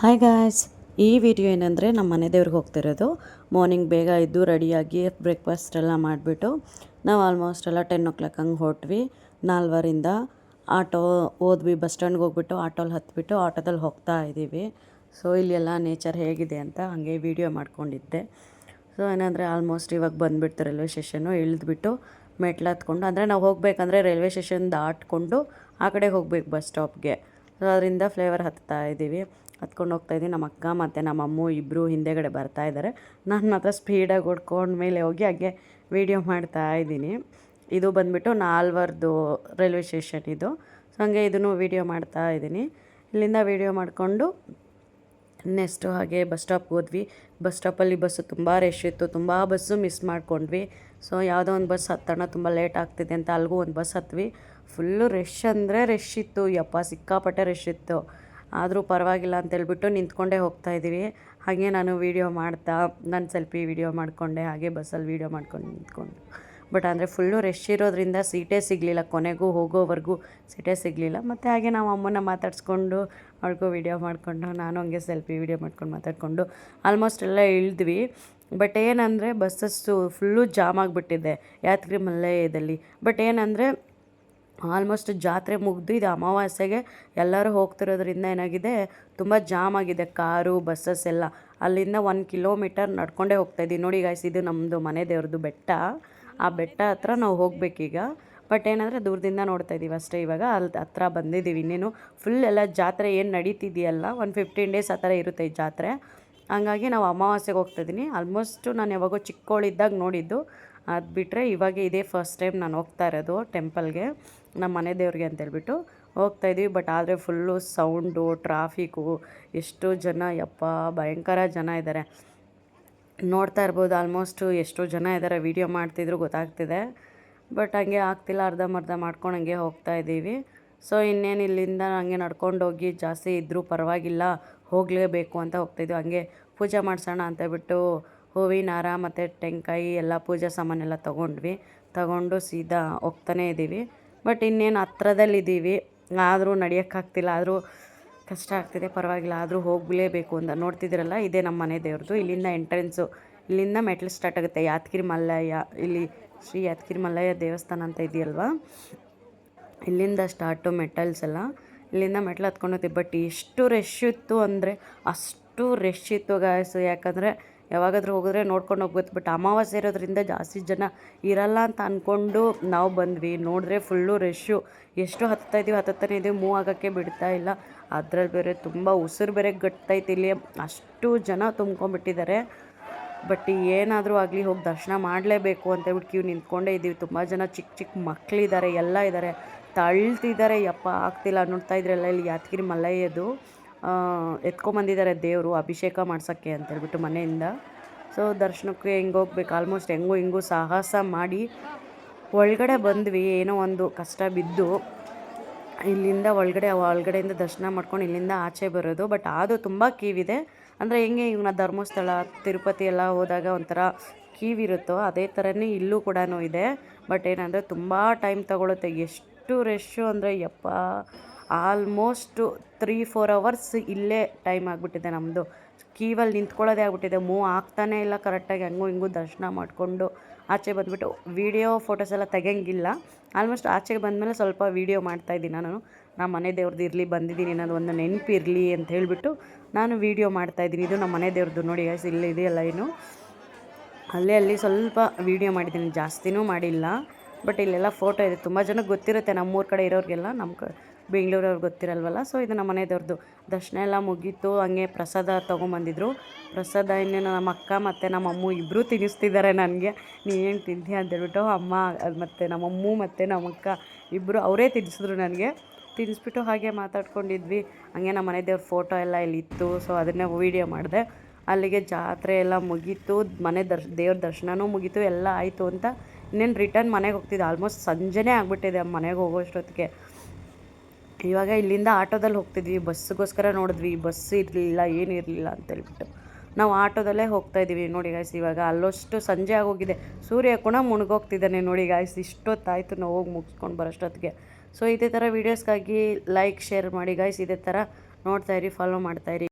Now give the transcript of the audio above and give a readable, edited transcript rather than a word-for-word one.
Hi guys, ಈ video ಏನಂದರೆ ನಮ್ಮ ಮನೆ ದೇವ್ರಿಗೆ ಹೋಗ್ತಿರೋದು. ಮಾರ್ನಿಂಗ್ ಬೇಗ ಎದ್ದು ರೆಡಿಯಾಗಿ ಬ್ರೇಕ್ಫಾಸ್ಟ್ ಎಲ್ಲ ಮಾಡಿಬಿಟ್ಟು ನಾವು ಆಲ್ಮೋಸ್ಟ್ ಎಲ್ಲ 10 o'clock ಹಂಗೆ ಹೊರಟ್ವಿ. 4ರಿಂದ ಆಟೋ ಹೋದ್ವಿ. ಬಸ್ ಸ್ಟ್ಯಾಂಡ್ಗೆ ಹೋಗ್ಬಿಟ್ಟು ಆಟೋಲ್ಲಿ ಹತ್ಬಿಟ್ಟು ಆಟೋದಲ್ಲಿ ಹೋಗ್ತಾ ಇದ್ದೀವಿ. ಸೊ ಇಲ್ಲೆಲ್ಲ ನೇಚರ್ ಹೇಗಿದೆ ಅಂತ ಹಾಗೆ ವೀಡಿಯೋ ಮಾಡ್ಕೊಂಡಿದ್ದೆ. ಸೊ ಏನಂದರೆ ಆಲ್ಮೋಸ್ಟ್ ಇವಾಗ ಬಂದುಬಿಡ್ತು ರೈಲ್ವೆ ಸ್ಟೇಷನ್ನು. ಇಳಿದ್ಬಿಟ್ಟು ಮೆಟ್ಲು ಹತ್ಕೊಂಡು, ಅಂದರೆ ನಾವು ಹೋಗಬೇಕಂದ್ರೆ ರೈಲ್ವೆ ಸ್ಟೇಷನ್ ದಾಟ್ಕೊಂಡು ಆ ಕಡೆ ಹೋಗ್ಬೇಕು ಬಸ್ ಸ್ಟಾಪ್ಗೆ. ಸೊ ಅದರಿಂದ ಫ್ಲೇವರ್ ಹತ್ತಾ ಇದ್ದೀವಿ. ಹತ್ಕೊಂಡು ಹೋಗ್ತಾಯಿದ್ದೀನಿ. ನಮ್ಮ ಅಕ್ಕ ಮತ್ತು ನಮ್ಮ ಅಮ್ಮ ಇಬ್ಬರು ಹಿಂದೆಗಡೆ ಬರ್ತಾಯಿದ್ದಾರೆ. ನಾನು ಮಾತ್ರ ಸ್ಪೀಡಾಗಿ ಹೊಡ್ಕೊಂಡು ಮೇಲೆ ಹೋಗಿ ಹಾಗೆ ವೀಡಿಯೋ ಮಾಡ್ತಾ ಇದ್ದೀನಿ. ಇದು ಬಂದುಬಿಟ್ಟು ನಾಲ್ವರ್ದು ರೈಲ್ವೆ ಸ್ಟೇಷನ್ ಇದು. ಸೊ ಹಾಗೆ ಇದನ್ನು ವೀಡಿಯೋ ಮಾಡ್ತಾ ಇದ್ದೀನಿ. ಇಲ್ಲಿಂದ ವೀಡಿಯೋ ಮಾಡಿಕೊಂಡು ನೆಕ್ಸ್ಟು ಹಾಗೆ ಬಸ್ ಸ್ಟಾಪ್ಗೆ ಹೋದ್ವಿ. ಬಸ್ ಸ್ಟಾಪಲ್ಲಿ ಬಸ್ಸು ತುಂಬ ರಶ್ ಇತ್ತು. ತುಂಬ ಬಸ್ಸು ಮಿಸ್ ಮಾಡ್ಕೊಂಡ್ವಿ. ಸೊ ಯಾವುದೋ ಒಂದು ಬಸ್ ಹತ್ತೋಣ, ತುಂಬ ಲೇಟ್ ಆಗ್ತಿದೆ ಅಂತ ಅಲ್ಲಿಗೂ ಒಂದು ಬಸ್ ಹತ್ವಿ. ಫುಲ್ಲು ರಶ್ ಅಂದರೆ ರಶ್ ಇತ್ತು. ಯಪ್ಪ ಸಿಕ್ಕಾಪಟ್ಟೆ ರಶ್ ಇತ್ತು. ಆದರೂ ಪರವಾಗಿಲ್ಲ ಅಂತೇಳ್ಬಿಟ್ಟು ನಿಂತ್ಕೊಂಡೇ ಹೋಗ್ತಾಯಿದ್ದೀವಿ. ಹಾಗೆ ನಾನು ವೀಡಿಯೋ ಮಾಡ್ತಾ ನಾನು ಸೆಲ್ಫಿ ವೀಡಿಯೋ ಮಾಡಿಕೊಂಡೆ. ಹಾಗೆ ಬಸ್ಸಲ್ಲಿ ವೀಡಿಯೋ ಮಾಡ್ಕೊಂಡು ನಿಂತ್ಕೊಂಡು. ಬಟ್ ಅಂದರೆ ಫುಲ್ಲು ರಶ್ ಇರೋದ್ರಿಂದ ಸೀಟೇ ಸಿಗಲಿಲ್ಲ. ಕೊನೆಗೂ ಹೋಗೋವರೆಗೂ ಸೀಟೇ ಸಿಗಲಿಲ್ಲ. ಮತ್ತು ಹಾಗೆ ನಾವು ಅಮ್ಮನ ಮಾತಾಡಿಸ್ಕೊಂಡು ಅವ್ಳಿಗೂ ವೀಡಿಯೋ ಮಾಡಿಕೊಂಡು ನಾನು ಹಂಗೆ ಸೆಲ್ಫಿ ವೀಡಿಯೋ ಮಾಡ್ಕೊಂಡು ಮಾತಾಡಿಕೊಂಡು ಆಲ್ಮೋಸ್ಟ್ ಎಲ್ಲ ಇಳಿದ್ವಿ. ಬಟ್ ಏನಂದರೆ ಬಸ್ಸಸ್ಸು ಫುಲ್ಲು ಜಾಮ್ ಆಗಿಬಿಟ್ಟಿದೆ ಯಾದಗಿರಿ ಮಲ್ಲೇಯದಲ್ಲಿ. ಬಟ್ ಏನಂದರೆ ಆಲ್ಮೋಸ್ಟ್ ಜಾತ್ರೆ ಮುಗಿದು ಇದು ಅಮಾವಾಸ್ಯೆಗೆ ಎಲ್ಲರೂ ಹೋಗ್ತಿರೋದ್ರಿಂದ ಏನಾಗಿದೆ, ತುಂಬ ಜಾಮ್ ಆಗಿದೆ ಕಾರು ಬಸ್ಸಸ್ ಎಲ್ಲ. ಅಲ್ಲಿಂದ 1 ಕಿಲೋಮೀಟರ್ ನಡ್ಕೊಂಡೇ ಹೋಗ್ತಾಯಿದ್ದೀವಿ. ನೋಡಿ ಗಾಯ್ಸ್, ಇದು ನಮ್ಮದು ಮನೆ ದೇವ್ರದ್ದು ಬೆಟ್ಟ. ಆ ಬೆಟ್ಟ ಹತ್ರ ನಾವು ಹೋಗಬೇಕೀಗ. ಬಟ್ ಏನಂದರೆ ದೂರದಿಂದ ನೋಡ್ತಾ ಇದ್ದೀವಿ ಅಷ್ಟೇ. ಇವಾಗ ಅಲ್ಲಿ ಹತ್ರ ಬಂದಿದ್ದೀವಿ. ಇನ್ನೇನು ಫುಲ್ ಎಲ್ಲ ಜಾತ್ರೆ ಏನು ನಡೀತಿದೆಯಲ್ಲ, 15 days ಆ ಥರ ಇರುತ್ತೆ ಈ ಜಾತ್ರೆ. ಹಂಗಾಗಿ ನಾವು ಅಮಾವಾಸ್ಯೆಗೆ ಹೋಗ್ತಾಯಿದ್ದೀನಿ. ಆಲ್ಮೋಸ್ಟು ನಾನು ಯಾವಾಗೋ ಚಿಕ್ಕವಳಿದ್ದಾಗ ನೋಡಿದ್ದು. ಅದು ಬಿಟ್ಟರೆ ಇವಾಗ ಇದೇ ಫಸ್ಟ್ ಟೈಮ್ ನಾನು ಹೋಗ್ತಾ ಇರೋದು ಟೆಂಪಲ್ಗೆ, ನಮ್ಮ ಮನೆ ದೇವ್ರಿಗೆ ಅಂತೇಳ್ಬಿಟ್ಟು ಹೋಗ್ತಾಯಿದ್ವಿ. ಬಟ್ ಆದರೆ ಫುಲ್ಲು ಸೌಂಡು, ಟ್ರಾಫಿಕ್ಕು, ಎಷ್ಟು ಜನ, ಯಪ್ಪ ಭಯಂಕರ ಜನ ಇದ್ದಾರೆ. ನೋಡ್ತಾ ಇರ್ಬೋದು ಆಲ್ಮೋಸ್ಟು ಎಷ್ಟು ಜನ ಇದ್ದಾರೆ. ವೀಡಿಯೋ ಮಾಡ್ತಿದ್ರು ಗೊತ್ತಾಗ್ತಿದೆ. ಬಟ್ ಹಂಗೆ ಆಗ್ತಿಲ್ಲ, ಅರ್ಧಂಬರ್ಧ ಮಾಡ್ಕೊಂಡು ಹಂಗೆ ಹೋಗ್ತಾಯಿದ್ದೀವಿ. ಸೊ ಇನ್ನೇನು ಇಲ್ಲಿಂದ ಹಂಗೆ ನಡ್ಕೊಂಡು ಹೋಗಿ ಜಾಸ್ತಿ ಇದ್ದರೂ ಪರವಾಗಿಲ್ಲ, ಹೋಗಲೇಬೇಕು ಅಂತ ಹೋಗ್ತಾಯಿದ್ವಿ. ಹಂಗೆ ಪೂಜೆ ಮಾಡಿಸೋಣ ಅಂತೇಳ್ಬಿಟ್ಟು ಹೂವಿನ ಹಾರ ಮತ್ತು ಟೆಂಕಾಯಿ ಎಲ್ಲ ಪೂಜಾ ಸಾಮಾನೆಲ್ಲ ತಗೊಂಡು ಸೀದಾ ಹೋಗ್ತಾನೇ ಇದ್ದೀವಿ. ಬಟ್ ಇನ್ನೇನು ಹತ್ರದಲ್ಲಿದ್ದೀವಿ, ಆದರೂ ನಡೆಯೋಕ್ಕಾಗ್ತಿಲ್ಲ. ಆದರೂ ಕಷ್ಟ ಆಗ್ತಿದೆ, ಪರವಾಗಿಲ್ಲ, ಆದರೂ ಹೋಗಲೇಬೇಕು ಅಂತ. ನೋಡ್ತಿದ್ದೀರಲ್ಲ, ಇದೇ ನಮ್ಮ ಮನೆ ದೇವ್ರದ್ದು. ಇಲ್ಲಿಂದ ಎಂಟ್ರೆನ್ಸು, ಇಲ್ಲಿಂದ ಮೆಟ್ಲು ಸ್ಟಾರ್ಟ್ ಆಗುತ್ತೆ. ಯಾದಗಿರಿ ಮಲ್ಲಯ್ಯ, ಇಲ್ಲಿ ಶ್ರೀ ಯಾದಗಿರಿ ಮಲ್ಲಯ್ಯ ದೇವಸ್ಥಾನ ಅಂತ ಇದೆಯಲ್ವಾ, ಇಲ್ಲಿಂದ ಸ್ಟಾರ್ಟು ಮೆಟಲ್ಸ್ ಎಲ್ಲ. ಇಲ್ಲಿಂದ ಮೆಟ್ಲು ಹತ್ಕೊಂಡು ಹೋಗ್ತೀವಿ. ಬಟ್ ಎಷ್ಟು ರಶ್ ಇತ್ತು ಅಂದರೆ ಅಷ್ಟು ರಶ್ ಇತ್ತು ಗಾಯ್ಸು. ಯಾಕಂದರೆ ಯಾವಾಗಾದರೂ ಹೋಗಿದ್ರೆ ನೋಡ್ಕೊಂಡು ಹೋಗ್ಬೋದು. ಬಟ್ ಅಮಾವಾಸ್ಯೆ ಇರೋದ್ರಿಂದ ಜಾಸ್ತಿ ಜನ ಇರಲ್ಲ ಅಂತ ಅಂದ್ಕೊಂಡು ನಾವು ಬಂದ್ವಿ. ನೋಡಿದ್ರೆ ಫುಲ್ಲು ರಶ್ಶು. ಎಷ್ಟು ಹತ್ತಾನೇ ಇದೀವಿ, ಮೂವ್ ಆಗೋಕ್ಕೆ ಬಿಡ್ತಾ ಇಲ್ಲ. ಅದ್ರಲ್ಲಿ ಬೇರೆ ತುಂಬ ಉಸಿರು ಬೇರೆ ಗಟ್ಟೈತಿ. ಇಲ್ಲಿ ಅಷ್ಟು ಜನ ತುಂಬ್ಕೊಂಡ್ಬಿಟ್ಟಿದ್ದಾರೆ. ಬಟ್ ಏನಾದರೂ ಆಗಲಿ ಹೋಗಿ ದರ್ಶನ ಮಾಡಲೇಬೇಕು ಅಂತೇಳ್ಬಿಟ್ಟು ಕ್ಯೂ ನಿಂತ್ಕೊಂಡೇ ಇದ್ದೀವಿ. ತುಂಬ ಜನ ಚಿಕ್ಕ ಮಕ್ಕಳಿದ್ದಾರೆ, ಎಲ್ಲ ಇದ್ದಾರೆ, ತಳ್ತಿದ್ದಾರೆ. ಯಪ್ಪ ಆಗ್ತಿಲ್ಲ. ನೋಡ್ತಾ ಇದ್ರಲ್ಲ, ಇಲ್ಲಿ ಯಾದಗಿರಿ ಮಲ್ಲಯ್ಯದು ಎತ್ಕೊಂಬಂದಿದ್ದಾರೆ ದೇವರು ಅಭಿಷೇಕ ಮಾಡ್ಸೋಕ್ಕೆ ಅಂತೇಳ್ಬಿಟ್ಟು ಮನೆಯಿಂದ. ಸೊ ದರ್ಶನಕ್ಕೆ ಹೆಂಗೆ ಹೋಗ್ಬೇಕು, ಆಲ್ಮೋಸ್ಟ್ ಹೆಂಗೂ ಸಾಹಸ ಮಾಡಿ ಒಳಗಡೆ ಬಂದ್ವಿ. ಏನೋ ಒಂದು ಕಷ್ಟ ಬಿದ್ದು ಇಲ್ಲಿಂದ ಒಳಗಡೆಯಿಂದ ದರ್ಶನ ಮಾಡ್ಕೊಂಡು ಇಲ್ಲಿಂದ ಆಚೆ ಬರೋದು. ಬಟ್ ಅದು ತುಂಬ ಕೀವಿದೆ. ಅಂದರೆ ಹೆಂಗೆ ಇವನ್ನ ಧರ್ಮಸ್ಥಳ, ತಿರುಪತಿ ಎಲ್ಲ ಹೋದಾಗ ಒಂಥರ ಕೀವಿರುತ್ತೋ ಅದೇ ಥರನೇ ಇಲ್ಲೂ ಕೂಡ ಇದೆ. ಬಟ್ ಏನಂದರೆ ತುಂಬ ಟೈಮ್ ತಗೊಳುತ್ತೆ. ಎಷ್ಟು ರಶ್ಶು ಅಂದರೆ ಯಪ್ಪ, ಆಲ್ಮೋಸ್ಟು 3-4 hours ಇಲ್ಲೇ ಟೈಮ್ ಆಗಿಬಿಟ್ಟಿದೆ ನಮ್ಮದು. ಕ್ಯೂವಲ್ಲಿ ನಿಂತ್ಕೊಳ್ಳೋದೇ ಆಗ್ಬಿಟ್ಟಿದೆ. ಮೂವ್ ಆಗ್ತಾನೇ ಇಲ್ಲ ಕರೆಕ್ಟಾಗಿ. ಹಿಂಗೂ ದರ್ಶನ ಮಾಡಿಕೊಂಡು ಆಚೆ ಬಂದುಬಿಟ್ಟು ವೀಡಿಯೋ ಫೋಟೋಸ್ ಎಲ್ಲ ತೆಗೆಯಂಗಿಲ್ಲ. ಆಲ್ಮೋಸ್ಟ್ ಆಚೆಗೆ ಬಂದಮೇಲೆ ಸ್ವಲ್ಪ ವೀಡಿಯೋ ಮಾಡ್ತಾಯಿದ್ದೀನಿ ನಾನು. ನಮ್ಮ ಮನೆ ದೇವ್ರದ್ದು ಇರಲಿ, ಬಂದಿದ್ದೀನಿ ಅನ್ನೋದು ಒಂದು ನೆನಪಿರಲಿ ಅಂತ ಹೇಳಿಬಿಟ್ಟು ನಾನು ವೀಡಿಯೋ ಮಾಡ್ತಾಯಿದ್ದೀನಿ. ಇದು ನಮ್ಮ ಮನೆ ದೇವ್ರದ್ದು ನೋಡಿ ಗೈಸ್, ಇಲ್ಲಿ ಇದೆಯಲ್ಲ ಏನು, ಅಲ್ಲಿ ಸ್ವಲ್ಪ ವೀಡಿಯೋ ಮಾಡಿದ್ದೀನಿ, ಜಾಸ್ತಿನೂ ಮಾಡಿಲ್ಲ. ಬಟ್ ಇಲ್ಲೆಲ್ಲ ಫೋಟೋ ಇದೆ. ತುಂಬ ಜನಕ್ಕೆ ಗೊತ್ತಿರುತ್ತೆ, ನಮ್ಮೂರ ಕಡೆ ಇರೋರಿಗೆಲ್ಲ, ನಮ್ಮ ಬೆಂಗಳೂರವ್ರಿಗೆ ಗೊತ್ತಿರಲ್ವಲ್ಲ. ಸೊ ಇದು ನಮ್ಮ ಮನೆ ದೇವ್ರದ್ದು. ದರ್ಶನ ಎಲ್ಲ ಮುಗೀತು. ಹಂಗೆ ಪ್ರಸಾದ ತೊಗೊಂಬಂದಿದ್ರು. ಪ್ರಸಾದ ಇನ್ನೇನು ನಮ್ಮ ಅಕ್ಕ ಮತ್ತು ನಮ್ಮ ಅಮ್ಮ ಇಬ್ಬರೂ ತಿನ್ನಿಸ್ತಿದ್ದಾರೆ ನನಗೆ. ನೀನೇನು ತಿಂತೀಯ ಅಂತೇಳ್ಬಿಟ್ಟು ಅಮ್ಮ ಮತ್ತು ನಮ್ಮ ಅಮ್ಮ ಮತ್ತು ನಮ್ಮ ಅಕ್ಕ ಇಬ್ಬರು ಅವರೇ ತಿನ್ನಿಸಿದ್ರು ನನಗೆ. ತಿನ್ನಿಸ್ಬಿಟ್ಟು ಹಾಗೆ ಮಾತಾಡ್ಕೊಂಡಿದ್ವಿ. ಹಾಗೆ ನಮ್ಮ ಮನೆ ದೇವ್ರ ಫೋಟೋ ಎಲ್ಲ ಇಲ್ಲಿತ್ತು. ಸೊ ಅದನ್ನೇ ವೀಡಿಯೋ ಮಾಡಿದೆ. ಅಲ್ಲಿಗೆ ಜಾತ್ರೆ ಎಲ್ಲ ಮುಗೀತು. ದೇವ್ರ ದರ್ಶನವೂ ಮುಗೀತು, ಎಲ್ಲ ಆಯಿತು ಅಂತ ಇನ್ನೇನು ರಿಟರ್ನ್ ಮನೆಗೆ ಹೋಗ್ತಿದ್ದೆ. ಆಲ್ಮೋಸ್ಟ್ ಸಂಜೆನೇ ಆಗಿಬಿಟ್ಟಿದೆ ಮನೆಗೆ ಹೋಗೋಷ್ಟೊತ್ತಿಗೆ. ಇವಾಗ ಇಲ್ಲಿಂದ ಆಟೋದಲ್ಲಿ ಹೋಗ್ತಿದ್ವಿ. ಬಸ್ಸಿಗೋಸ್ಕರ ನೋಡಿದ್ವಿ, ಬಸ್ ಇರಲಿಲ್ಲ, ಏನೂ ಇರಲಿಲ್ಲ ಅಂತೇಳ್ಬಿಟ್ಟು ನಾವು ಆಟೋದಲ್ಲೇ ಹೋಗ್ತಾಯಿದ್ದೀವಿ. ನೋಡಿ ಗಾಯ್ಸ್, ಇವಾಗ ಅಲ್ಲಷ್ಟು ಸಂಜೆ ಆಗೋಗಿದೆ. ಸೂರ್ಯ ಕೂಡ ಮುಳುಗೋಗ್ತಿದ್ದಾನೆ ನೋಡಿ ಗಾಯ್ಸ್. ಇಷ್ಟೊತ್ತಾಯಿತು ನಾವು ಹೋಗಿ ಮುಗಿಸ್ಕೊಂಡು ಬರೋಷ್ಟೊತ್ತಿಗೆ. ಸೊ ಇದೇ ಥರ ವೀಡಿಯೋಸ್ಗಾಗಿ ಲೈಕ್ ಶೇರ್ ಮಾಡಿ ಗಾಯ್ಸ್. ಇದೇ ಥರ ನೋಡ್ತಾಯಿರಿ, ಫಾಲೋ ಮಾಡ್ತಾಯಿರಿ.